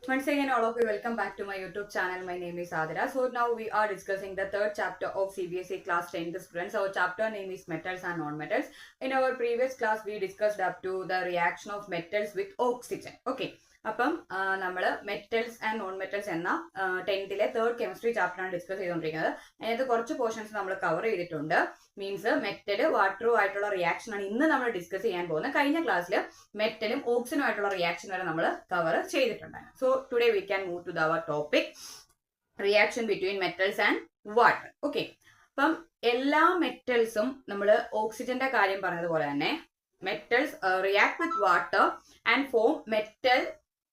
Once again, all of you, welcome back to my YouTube channel. My name is Adira. So now we are discussing the third chapter of CBSE class 10th students. Our chapter name is metals and non-metals. In our previous class, we discussed up to the reaction of metals with oxygen. Okay. അപ്പം നമ്മൾ metals and non metals എന്ന 10th third chemistry chapter ആണ് discuss ചെയ്തുകൊണ്ടിരിക്കുന്നത്. അതിനകത്ത് കുറച്ച് portions നമ്മൾ cover ചെയ്തിട്ടുണ്ട്. Means metal വാട്ടറും ആയിട്ടുള്ള റിയാക്ഷൻ ആണ് ഇന്ന് നമ്മൾ ഡിസ്കസ് ചെയ്യാൻ പോകുന്നത്. കഴിഞ്ഞ ക്ലാസ്സിൽ മെറ്റലും ഓക്സിജനും ആയിട്ടുള്ള റിയാക്ഷൻ വരെ നമ്മൾ കവർ ചെയ്തിട്ടുണ്ടായിരുന്നു. So today we can move to our topic reaction between metals and water. Okay, അപ്പം എല്ലാ മെറ്റൽസും നമ്മൾ ഓക്സിജന്റെ കാര്യം പറഞ്ഞതുപോലെ തന്നെ metals react with water and form metal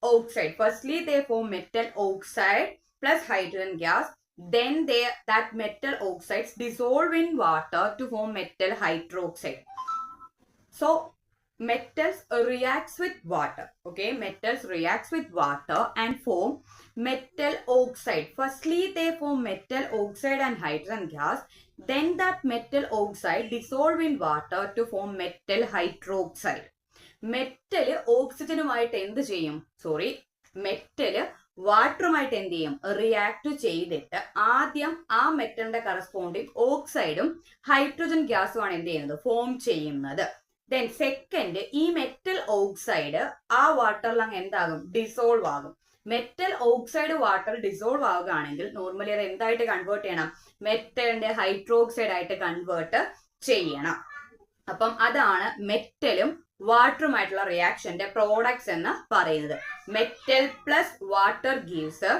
oxide. Firstly, they form metal oxide plus hydrogen gas. Then that metal oxides dissolve in water to form metal hydroxide. So metals reacts with water. Okay, metals reacts with water and form metal oxide. Firstly, they form metal oxide and hydrogen gas. Then that metal oxide dissolve in water to form metal hydroxide. Metal ഓക്സിജനുമായിട്ട് എന്ത് ചെയ്യും? Metal വാട്ടറുമായിട്ട് എന്ത് ചെയ്യും? React ചെയ്തിട്ട് ആദ്യം ആ മെറ്റലിന്റെ corresponding ഓക്സൈഡും hydrogen ഗ്യാസുമാണ് എന്ത് ചെയ്യുന്നത്? ഫോം ചെയ്യുന്നത്. ദെൻ സെക്കൻഡ്, ഈ മെറ്റൽ ഓക്സൈഡ് ആ വാട്ടറിൽ അങ്ങ് എന്താകും? ഡിസോൾവ് ആകും. മെറ്റൽ ഓക്സൈഡ് വാട്ടർ ഡിസോൾവ് ആവുകയാണെങ്കിൽ നോർമലി അത് എന്തായിട്ട് കൺവേർട്ട് ചെയ്യണം? മെറ്റലിന്റെ ഹൈഡ്രോക്സൈഡ് ആയിട്ട് കൺവേർട്ട് ചെയ്യണം. അപ്പം അതാണ് മെറ്റലും വാട്ടറുമായിട്ടുള്ള റിയാക്ഷന്റെ പ്രോഡക്ട്സ് എന്ന് പറയുന്നത്. Metal plus water gives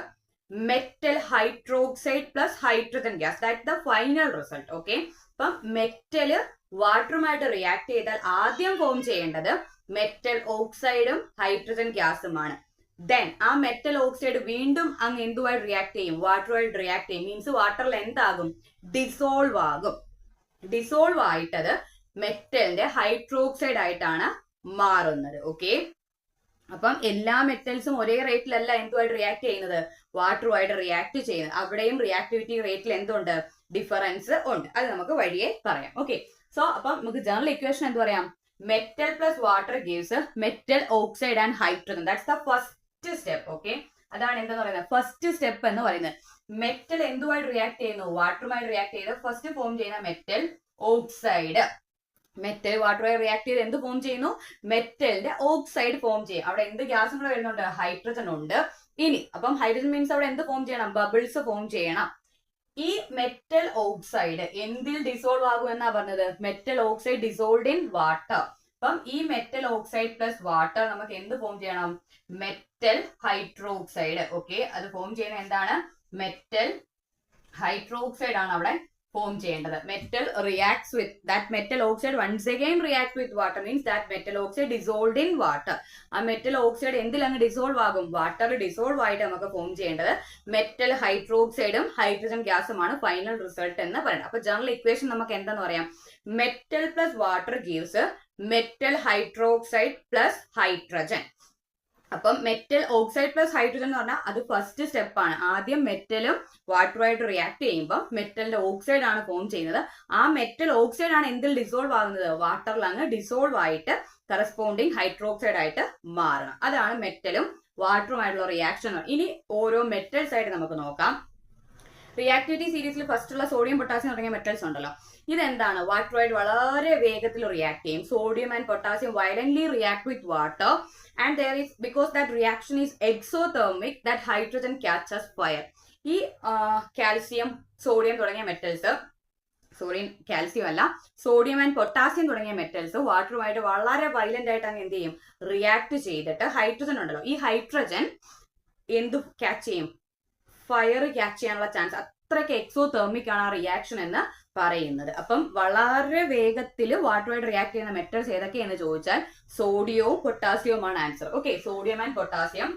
metal hydroxide plus hydrogen gas. That the final result. Okay, അപ്പം മെറ്റല് വാട്ടറുമായിട്ട് റിയാക്ട് ചെയ്താൽ ആദ്യം ഫോം ചെയ്യേണ്ടത് മെറ്റൽ ഓക്സൈഡും ഹൈഡ്രജൻ ഗ്യാസുമാണ്. ദെൻ ആ മെറ്റൽ ഓക്സൈഡ് വീണ്ടും അങ്ങ് എന്തുമായിട്ട് റിയാക്ട് ചെയ്യും? വാട്ടറുമായിട്ട് റിയാക്ട് ചെയ്യും. മീൻസ് വാട്ടറിൽ എന്താകും? ഡിസോൾവ് ആകും. ഡിസോൾവ് ആയിട്ടത് മെറ്റലിന്റെ ഹൈഡ്രോക്സൈഡ് ആയിട്ടാണ് മാറുന്നത്. ഓക്കെ, അപ്പം എല്ലാ മെറ്റൽസും ഒരേ റേറ്റിലല്ല എന്തുമായിട്ട് റിയാക്ട് ചെയ്യുന്നത്? വാട്ടറുമായിട്ട് റിയാക്ട് ചെയ്യുന്നത്. അവിടെയും റിയാക്ടിവിറ്റി റേറ്റിൽ എന്തുണ്ട്? ഡിഫറൻസ് ഉണ്ട്. അത് നമുക്ക് വഴിയെ പറയാം. ഓക്കെ, സോ അപ്പം നമുക്ക് ജനറൽ ഇക്വേഷൻ എന്ത് പറയാം? Metal plus water gives metal oxide and hydrogen. That's the first step. Okay, അതാണ് എന്താന്ന് പറയുന്നത്? ഫസ്റ്റ് സ്റ്റെപ്പ് എന്ന് പറയുന്നത്. മെറ്റൽ എന്തുമായിട്ട് റിയാക്ട് ചെയ്യുന്നു? വാട്ടറുമായിട്ട് റിയാക്ട് ചെയ്ത് ഫസ്റ്റ് ഫോം ചെയ്യുന്ന മെറ്റൽ ഓക്സൈഡ്. മെറ്റൽ വാട്ടറുമായി റിയാക്ട് ചെയ്ത് എന്ത് ഫോം ചെയ്യുന്നു? മെറ്റലിന്റെ ഓക്സൈഡ് ഫോം ചെയ്യും. അവിടെ എന്ത് ഗ്യാസും കൂടെ വരുന്നുണ്ട്? ഹൈഡ്രജൻ ഉണ്ട്. ഇനി അപ്പം ഹൈഡ്രജൻ മീൻസ് അവിടെ എന്ത് ഫോം ചെയ്യണം? ബബിൾസ് ഫോം ചെയ്യണം. ഈ മെറ്റൽ ഓക്സൈഡ് എന്തിൽ ഡിസോൾവ് ആകും എന്നാ പറഞ്ഞത്? Metal oxide dissolved in water. അപ്പം ഈ മെറ്റൽ ഓക്സൈഡ് പ്ലസ് വാട്ടർ നമുക്ക് എന്ത് ഫോം ചെയ്യണം? Metal hydroxide. ഓക്കെ, അത് ഫോം ചെയ്യുന്നത് എന്താണ്? മെറ്റൽ ഹൈഡ്രോക്സൈഡ് ആണ് അവിടെ ഫോം ചെയ്യേണ്ടത്. Metal reacts with that metal oxide once again react with water means that metal oxide dissolved in water. ആ മെറ്റൽ ഓക്സൈഡ് എന്തിൽ അങ്ങ് ഡിസോൾവ് ആകും? വാട്ടറിൽ ഡിസോൾവ് ആയിട്ട് നമുക്ക് ഫോം ചെയ്യേണ്ടത് മെറ്റൽ ഹൈഡ്രോക്സൈഡും ഹൈഡ്രജൻ ഗ്യാസുമാണ് ഫൈനൽ റിസൾട്ട് എന്ന് പറയുന്നത്. അപ്പൊ ജനറൽ ഇക്വേഷൻ നമുക്ക് എന്താന്ന് പറയാം? Metal plus water gives metal hydroxide plus hydrogen. അപ്പം മെറ്റൽ ഓക്സൈഡ് പ്ലസ് ഹൈഡ്രജൻ എന്ന് പറഞ്ഞാൽ അത് ഫസ്റ്റ് സ്റ്റെപ്പ് ആണ്. ആദ്യം മെറ്റലും വാട്ടറുമായിട്ട് റിയാക്ട് ചെയ്യുമ്പോൾ മെറ്റലിന്റെ ഓക്സൈഡ് ആണ് ഫോം ചെയ്യുന്നത്. ആ മെറ്റൽ ഓക്സൈഡ് ആണ് എന്തിൽ ഡിസോൾവ് ആകുന്നത്? വാട്ടറിൽ അങ്ങ് ഡിസോൾവ് ആയിട്ട് കറസ്പോണ്ടിങ് ഹൈഡ്രോക്സൈഡ് ആയിട്ട് മാറണം. അതാണ് മെറ്റലും വാട്ടറുമായിട്ടുള്ള റിയാക്ഷൻ. ഇനി ഓരോ മെറ്റൽസ് ആയിട്ട് നമുക്ക് നോക്കാം. റിയാക്ടിവിറ്റി സീരീസിൽ ഫസ്റ്റ് ഉള്ള സോഡിയം പൊട്ടാസ്യം തുടങ്ങിയ മെറ്റൽസ് ഉണ്ടല്ലോ, ഇതെന്താണ്? വാട്ടറുമായിട്ട് വളരെ വേഗത്തിൽ റിയാക്ട് ചെയ്യും. Sodium and potassium violently react with water and there is, because that reaction is exothermic, that hydrogen catches fire. ഈ കാൽസ്യം സോഡിയം തുടങ്ങിയ മെറ്റൽസ്, കാൽസ്യം അല്ല, സോഡിയം ആൻഡ് പൊട്ടാസ്യം തുടങ്ങിയ മെറ്റൽസ് വാട്ടറുമായിട്ട് വളരെ വയലന്റ് ആയിട്ട് അങ്ങ് എന്ത് ചെയ്യും? റിയാക്ട് ചെയ്തിട്ട് ഹൈഡ്രജൻ ഉണ്ടല്ലോ, ഈ ഹൈഡ്രജൻ എന്ത് ക്യാച്ച് ചെയ്യും? ഫയർ ക്യാച്ച് ചെയ്യാനുള്ള ചാൻസ്. അത്രയ്ക്ക് എക്സോതെർമിക് ആണ് ആ റിയാക്ഷൻ എന്ന് പറയുന്നത്. അപ്പം വളരെ വേഗത്തിൽ വാട്ടറുമായിട്ട് റിയാക്ട് ചെയ്യുന്ന മെറ്റൽസ് ഏതൊക്കെയെന്ന് ചോദിച്ചാൽ സോഡിയവും പൊട്ടാസ്യവുമാണ് answer. Okay, sodium and potassium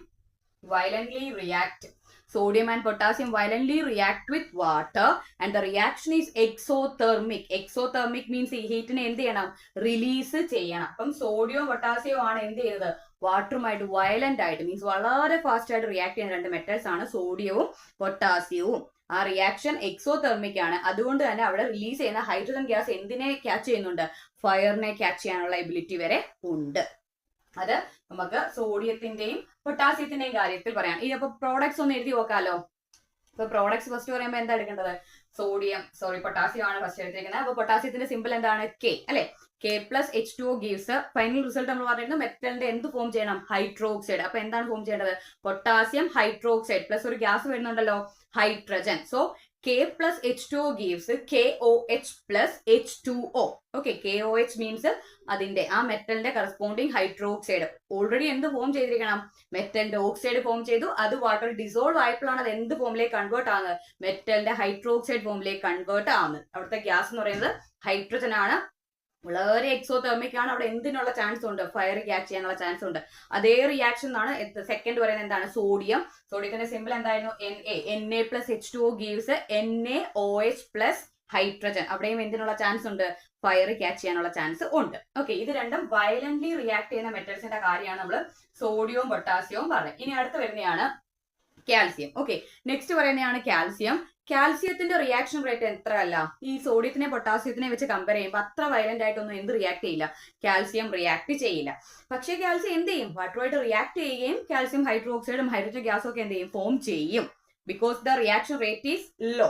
violently react. Sodium and potassium violently react with water and the reaction is exothermic. Exothermic means ഈ ഹീറ്റിനെ എന്ത് ചെയ്യണം? റിലീസ് ചെയ്യണം. അപ്പം സോഡിയവും പൊട്ടാസ്യവും ആണ് എന്ത് ചെയ്യുന്നത്? വാട്ടറുമായിട്ട് വയലന്റ് ആയിട്ട് മീൻസ് വളരെ ഫാസ്റ്റ് ആയിട്ട് റിയാക്ട് ചെയ്യുന്ന രണ്ട് മെറ്റൽസ് ആണ് സോഡിയവും പൊട്ടാസ്യവും. ആ റിയാക്ഷൻ എക്സോതെർമിക് ആണ്. അതുകൊണ്ട് തന്നെ അവിടെ റിലീസ് ചെയ്യുന്ന ഹൈഡ്രജൻ ഗ്യാസ് എന്തിനെ ക്യാച്ച് ചെയ്യുന്നുണ്ട്? ഫയറിനെ ക്യാച്ച് ചെയ്യാനുള്ള എബിലിറ്റി വരെ ഉണ്ട്. അത് നമുക്ക് സോഡിയത്തിന്റെയും പൊട്ടാസ്യത്തിന്റെയും കാര്യത്തിൽ പറയാം. ഇനി അപ്പൊ പ്രോഡക്ട്സ് ഒന്ന് എഴുതി നോക്കാലോ. ഇപ്പൊ പ്രോഡക്ട്സ് ഫസ്റ്റ് പറയുമ്പോൾ എന്താ എടുക്കേണ്ടത്? പൊട്ടാസ്യം ആണ് ഫസ്റ്റ് എടുത്തിരിക്കുന്നത്. അപ്പൊ പൊട്ടാസ്യത്തിന്റെ സിമ്പിൾ എന്താണ്? കെ അല്ലെ. K plus H2O gives final result നമ്മൾ പറഞ്ഞിരുന്നു മെറ്റലിന്റെ എന്ത് ഫോം ചെയ്യണം? ഹൈഡ്രോക്സൈഡ്. അപ്പൊ എന്താണ് ഫോം ചെയ്യേണ്ടത്? പൊട്ടാസ്യം ഹൈഡ്രോക്സൈഡ് പ്ലസ് ഒരു ഗ്യാസ് വരുന്നുണ്ടല്ലോ, hydrogen. So K plus H2O gives KOH plus H2O. Okay, KOH means അതിന്റെ ആ മെറ്റലിന്റെ കറസ്പോണ്ടിങ് ഹൈഡ്രോക്സൈഡ്. ഓൾറെഡി എന്ത് ഫോം ചെയ്തിരിക്കണം? മെറ്റലിന്റെ ഓക്സൈഡ് ഫോം ചെയ്തു. അത് വാട്ടർ ഡിസോൾവ് ആയപ്പോഴാണ് അത് എന്ത് ഫോമിലേക്ക് കൺവേർട്ട് ആകുന്നത്? മെറ്റലിന്റെ ഹൈഡ്രോക്സൈഡ് ഫോമിലേക്ക് കൺവേർട്ട് ആവുന്നത്. അവിടുത്തെ ഗ്യാസ് എന്ന് പറയുന്നത് ഹൈഡ്രജൻ ആണ്. വളരെ എക്സോതെർമിക് ആണ്. അവിടെ എന്തിനുള്ള ചാൻസ് ഉണ്ട്? ഫയർ റിയാക്ട് ചെയ്യാനുള്ള ചാൻസ് ഉണ്ട്. അതേ റിയാക്ഷൻ ആണ് സെക്കൻഡ് പറയുന്നത് എന്താണ്? സോഡിയം. സോഡിയത്തിന്റെ സിമ്പിൾ എന്തായിരുന്നു? Na plus H2O gives NaOH plus hydrogen. അവിടെയും എന്തിനുള്ള ചാൻസ് ഉണ്ട്? ഫയർ ക്യാച്ച് ചെയ്യാനുള്ള ചാൻസ് ഉണ്ട്. ഓക്കെ, ഇത് രണ്ടും വയലന്റ്ലി റിയാക്ട് ചെയ്യുന്ന മെറ്റൽസിന്റെ കാര്യമാണ് നമ്മൾ സോഡിയവും പൊട്ടാസ്യവും പറഞ്ഞത്. ഇനി അടുത്ത് വരുന്നതാണ് കാൽസ്യം. ഓക്കെ, നെക്സ്റ്റ് പറയുന്നതാണ് കാൽസ്യം. കാൽസ്യത്തിന്റെ റിയാക്ഷൻ റേറ്റ് എത്ര അല്ല ഈ സോഡിയത്തിനെ പൊട്ടാസ്യത്തിനെ വെച്ച് കമ്പയർ ചെയ്യുമ്പോൾ അത്ര വയലന്റ് ആയിട്ടൊന്നും എന്ത് റിയാക്ട് ചെയ്യില്ല? കാൽസ്യം റിയാക്ട് ചെയ്യില്ല. പക്ഷേ കാൽസ്യം എന്ത് ചെയ്യും? വാട്ടറുമായിട്ട് റിയാക്ട് ചെയ്യുകയും കാൽസ്യം ഹൈഡ്രോക്സൈഡും ഹൈഡ്രജൻ ഗ്യാസും ഒക്കെ എന്ത് ചെയ്യും? ഫോം ചെയ്യും. Because the reaction rate is low.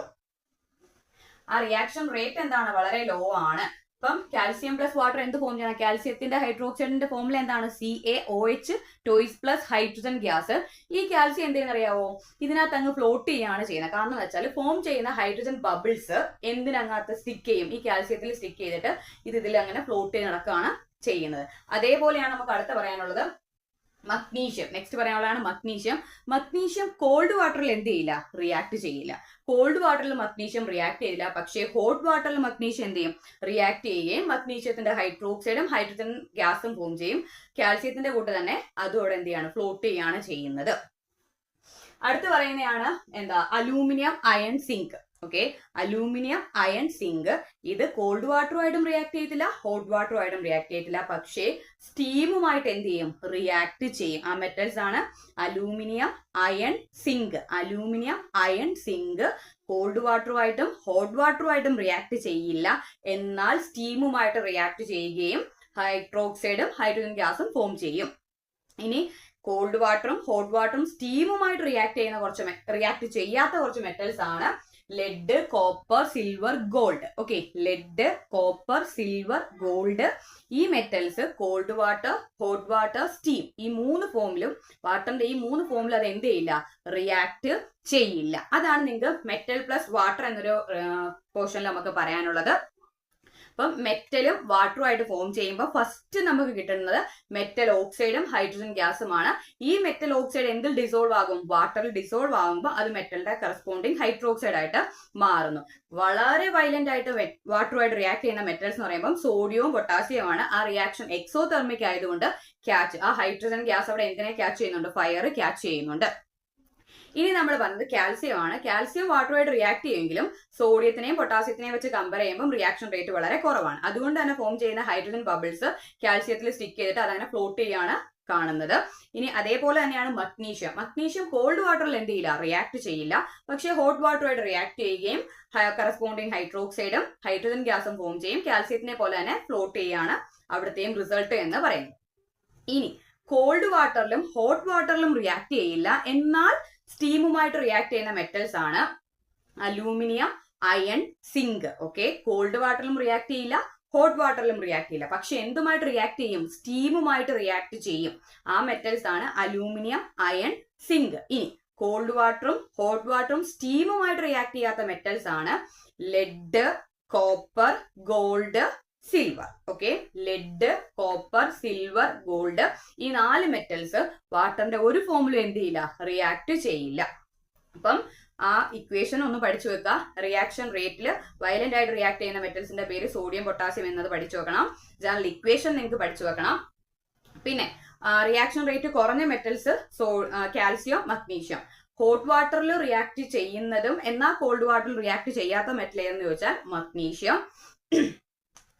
ആ റിയാക്ഷൻ റേറ്റ് എന്താണ്? വളരെ ലോ ആണ്. അപ്പം കാൽസ്യം പ്ലസ് വാട്ടർ എന്ത് ഫോം ചെയ്യണം? കാൽസ്യത്തിന്റെ ഹൈഡ്രോക്സൈഡിന്റെ ഫോമിൽ എന്താണ്? CaOH twice plus hydrogen gas. ഈ കാൽസ്യം എന്തെന്ന് അറിയാവോ? ഇതിനകത്ത് അങ്ങ് ഫ്ലോട്ട് ചെയ്യുകയാണ് ചെയ്യുന്നത്. കാരണം എന്ന് വെച്ചാൽ ഫോം ചെയ്യുന്ന ഹൈഡ്രജൻ ബബിൾസ് എന്തിനകത്ത് സ്റ്റിക്ക് ചെയ്യും? ഈ കാൽസ്യത്തിൽ സ്റ്റിക്ക് ചെയ്തിട്ട് ഇതിൽ അങ്ങനെ ഫ്ലോട്ട് ചെയ്ത് നടക്കുകയാണ് ചെയ്യുന്നത്. അതേപോലെയാണ് നമുക്ക് അടുത്ത് പറയാനുള്ളത് മഗ്നീഷ്യം. നെക്സ്റ്റ് പറയാനുള്ളതാണ് മഗ്നീഷ്യം. മഗ്നീഷ്യം കോൾഡ് വാട്ടറിൽ എന്ത് ചെയ്യില്ല? റിയാക്ട് ചെയ്യില്ല. കോൾഡ് വാട്ടറിൽ മഗ്നീഷ്യം റിയാക്ട് ചെയ്യില്ല. പക്ഷേ ഹോട്ട് വാട്ടറിൽ മഗ്നീഷ്യം എന്ത് ചെയ്യും? റിയാക്ട് ചെയ്യുകയും മഗ്നീഷ്യത്തിന്റെ ഹൈഡ്രോക്സൈഡും ഹൈഡ്രജൻ ഗ്യാസും ഫോം ചെയ്യും. കാൽസ്യത്തിന്റെ കൂട്ട് തന്നെ അതോടെ എന്ത് ചെയ്യാണ്? ഫ്ലോട്ട് ചെയ്യാണ് ചെയ്യുന്നത്. അടുത്ത് പറയുന്നതാണ് എന്താ? Aluminium iron zinc. Okay, aluminium iron zinc ഇത് കോൾഡ് വാട്ടറുമായിട്ടും റിയാക്ട് ചെയ്യത്തില്ല, ഹോട്ട് വാട്ടറുമായിട്ടും റിയാക്ട് ചെയ്യത്തില്ല. പക്ഷേ സ്റ്റീമുമായിട്ട് എന്ത് ചെയ്യും? റിയാക്ട് ചെയ്യും. ആ മെറ്റൽസ് ആണ് aluminium iron zinc. Aluminium iron zinc cold വാട്ടറുമായിട്ടും ഹോട്ട് വാട്ടറുമായിട്ടും റിയാക്ട് ചെയ്യില്ല. എന്നാൽ സ്റ്റീമുമായിട്ട് റിയാക്ട് ചെയ്യുകയും ഹൈഡ്രോക്സൈഡും ഹൈഡ്രജൻ ഗ്യാസും ഫോം ചെയ്യും. ഇനി കോൾഡ് വാട്ടറും ഹോട്ട് വാട്ടറും സ്റ്റീമുമായിട്ട് റിയാക്ട് ചെയ്യാത്ത കുറച്ച് മെറ്റൽസ് ആണ് lead, copper, silver, gold. Okay, lead, copper, silver, gold. ഈ metals cold water, hot water, steam ഈ മൂന്ന് ഫോമിലും വാട്ടറിന്റെ ഈ മൂന്ന് ഫോമിലും അത് എന്ത് ചെയ്യില്ല? റിയാക്ട് ചെയ്യില്ല. അതാണ് നിങ്ങൾക്ക് മെറ്റൽ പ്ലസ് വാട്ടർ എന്നൊരു പോർഷനിൽ നമുക്ക് പറയാനുള്ളത്. അപ്പം മെറ്റലും വാട്ടറുമായിട്ട് ഫോം ചെയ്യുമ്പോൾ ഫസ്റ്റ് നമുക്ക് കിട്ടുന്നത് മെറ്റൽ ഓക്സൈഡും ഹൈഡ്രജൻ ഗ്യാസുമാണ്. ഈ മെറ്റൽ ഓക്സൈഡ് എന്തിൽ ഡിസോൾവ് ആകും? വാട്ടറിൽ ഡിസോൾവ് ആകുമ്പോൾ അത് മെറ്റലിന്റെ കറസ്പോണ്ടിങ് ഹൈഡ്രോക്സൈഡ് ആയിട്ട് മാറുന്നു. വളരെ വയലന്റ് ആയിട്ട് വാട്ടറുമായിട്ട് റിയാക്ട് ചെയ്യുന്ന മെറ്റൽസ് എന്ന് പറയുമ്പോൾ സോഡിയവും പൊട്ടാസ്യവുമാണ്. ആ റിയാക്ഷൻ എക്സോതെർമിക് ആയതുകൊണ്ട് ആ ഹൈഡ്രജൻ ഗ്യാസ് അവിടെ എന്തിനെ ക്യാച്ച് ചെയ്യുന്നുണ്ട്? ഫയർ ക്യാച്ച് ചെയ്യുന്നുണ്ട്. ഇനി നമ്മൾ പറഞ്ഞത് കാൽസ്യം ആണ്. കാൽസ്യം വാട്ടറുമായിട്ട് റിയാക്ട് ചെയ്യുമെങ്കിലും സോഡിയത്തിനെയും പൊട്ടാസ്യത്തിനെയും വെച്ച് കമ്പയർ ചെയ്യുമ്പോൾ റിയാക്ഷൻ റേറ്റ് വളരെ കുറവാണ്. അതുകൊണ്ട് തന്നെ ഫോം ചെയ്യുന്ന ഹൈഡ്രജൻ ബബിൾസ് കാൽസ്യത്തിൽ സ്റ്റിക്ക് ചെയ്തിട്ട് അതങ്ങനെ ഫ്ലോട്ട് ചെയ്യാണ് കാണുന്നത്. ഇനി അതേപോലെ തന്നെയാണ് മഗ്നീഷ്യം. മഗ്നീഷ്യം കോൾഡ് വാട്ടറിൽ എന്ത് ചെയ്യില്ല? റിയാക്ട് ചെയ്യില്ല. പക്ഷേ ഹോട്ട് വാട്ടറുമായിട്ട് റിയാക്ട് ചെയ്യുകയും കറസ്പോണ്ടിങ് ഹൈഡ്രോക്സൈഡും ഹൈഡ്രജൻ ഗ്യാസും ഫോം ചെയ്യും. കാൽസ്യത്തിനെ പോലെ തന്നെ ഫ്ലോട്ട് ചെയ്യാണ് അവിടുത്തെയും റിസൾട്ട് എന്ന് പറയുന്നത്. ഇനി കോൾഡ് വാട്ടറിലും ഹോട്ട് വാട്ടറിലും റിയാക്ട് ചെയ്യില്ല, എന്നാൽ സ്റ്റീമുമായിട്ട് റിയാക്ട് ചെയ്യുന്ന മെറ്റൽസ് ആണ് aluminium iron zinc. Okay, cold വാട്ടറിലും റിയാക്ട് ചെയ്യില്ല, ഹോട്ട് വാട്ടറിലും റിയാക്ട് ചെയ്യില്ല. പക്ഷെ എന്തുമായിട്ട് റിയാക്ട് ചെയ്യും? സ്റ്റീമുമായിട്ട് റിയാക്ട് ചെയ്യും. ആ മെറ്റൽസ് ആണ് അലൂമിനിയം അയൺ സിങ്ക്. ഇനി കോൾഡ് വാട്ടറും ഹോട്ട് വാട്ടറും സ്റ്റീമുമായിട്ട് റിയാക്ട് ചെയ്യാത്ത മെറ്റൽസ് ആണ് lead, copper, gold, silver. Okay, lead, copper, silver, gold ഈ 4 മെറ്റൽസ് വാട്ടറിന്റെ ഒരു ഫോമിലും എന്ത് ചെയ്യില്ല? റിയാക്ട് ചെയ്യില്ല. അപ്പം ആ ഇക്വേഷൻ ഒന്ന് പഠിച്ചു വെക്കുക. റിയാക്ഷൻ റേറ്റിൽ വയലന്റ് ആയിട്ട് റിയാക്ട് ചെയ്യുന്ന മെറ്റൽസിന്റെ പേര് സോഡിയം, പൊട്ടാസ്യം എന്നത് പഠിച്ചു വെക്കണം. ജനറൽ ഇക്വേഷൻ നിങ്ങൾക്ക് പഠിച്ചു വെക്കണം. പിന്നെ റിയാക്ഷൻ റേറ്റ് കുറഞ്ഞ മെറ്റൽസ് കാൽസ്യം, മഗ്നീഷ്യം. ഹോട്ട് വാട്ടറിൽ റിയാക്ട് ചെയ്യുന്നതും എന്നാൽ കോൾഡ് വാട്ടറിൽ റിയാക്ട് ചെയ്യാത്ത മെറ്റൽ ഏതെന്ന് ചോദിച്ചാൽ മഗ്നീഷ്യം.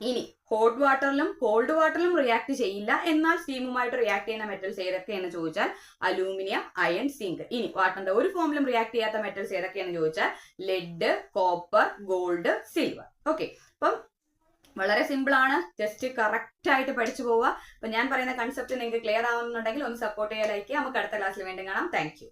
ഇനി ഹോട്ട് വാട്ടറിലും കോൾഡ് വാട്ടറിലും റിയാക്ട് ചെയ്യില്ല, എന്നാൽ സ്റ്റീമുമായിട്ട് റിയാക്ട് ചെയ്യുന്ന മെറ്റൽസ് ഏതൊക്കെയെന്ന് ചോദിച്ചാൽ അലൂമിനിയം അയൺ സിങ്ക്. ഇനി വാട്ടറിന്റെ ഒരു ഫോമിലും റിയാക്ട് ചെയ്യാത്ത മെറ്റൽസ് ഏതൊക്കെയെന്ന് ചോദിച്ചാൽ lead, copper, gold, silver. Okay, അപ്പം വളരെ സിമ്പിൾ ആണ്, ജസ്റ്റ് കറക്റ്റ് ആയിട്ട് പഠിച്ചു പോവുക. അപ്പൊ ഞാൻ പറയുന്ന കൺസെപ്റ്റ് നിങ്ങൾക്ക് ക്ലിയർ ആവുന്നുണ്ടെങ്കിൽ ഒന്ന് സപ്പോർട്ട് ചെയ്യാൻ, ലൈക്ക് ചെയ്യാം. നമുക്ക് അടുത്ത ക്ലാസ്സിൽ വീണ്ടും കാണാം. Thank you.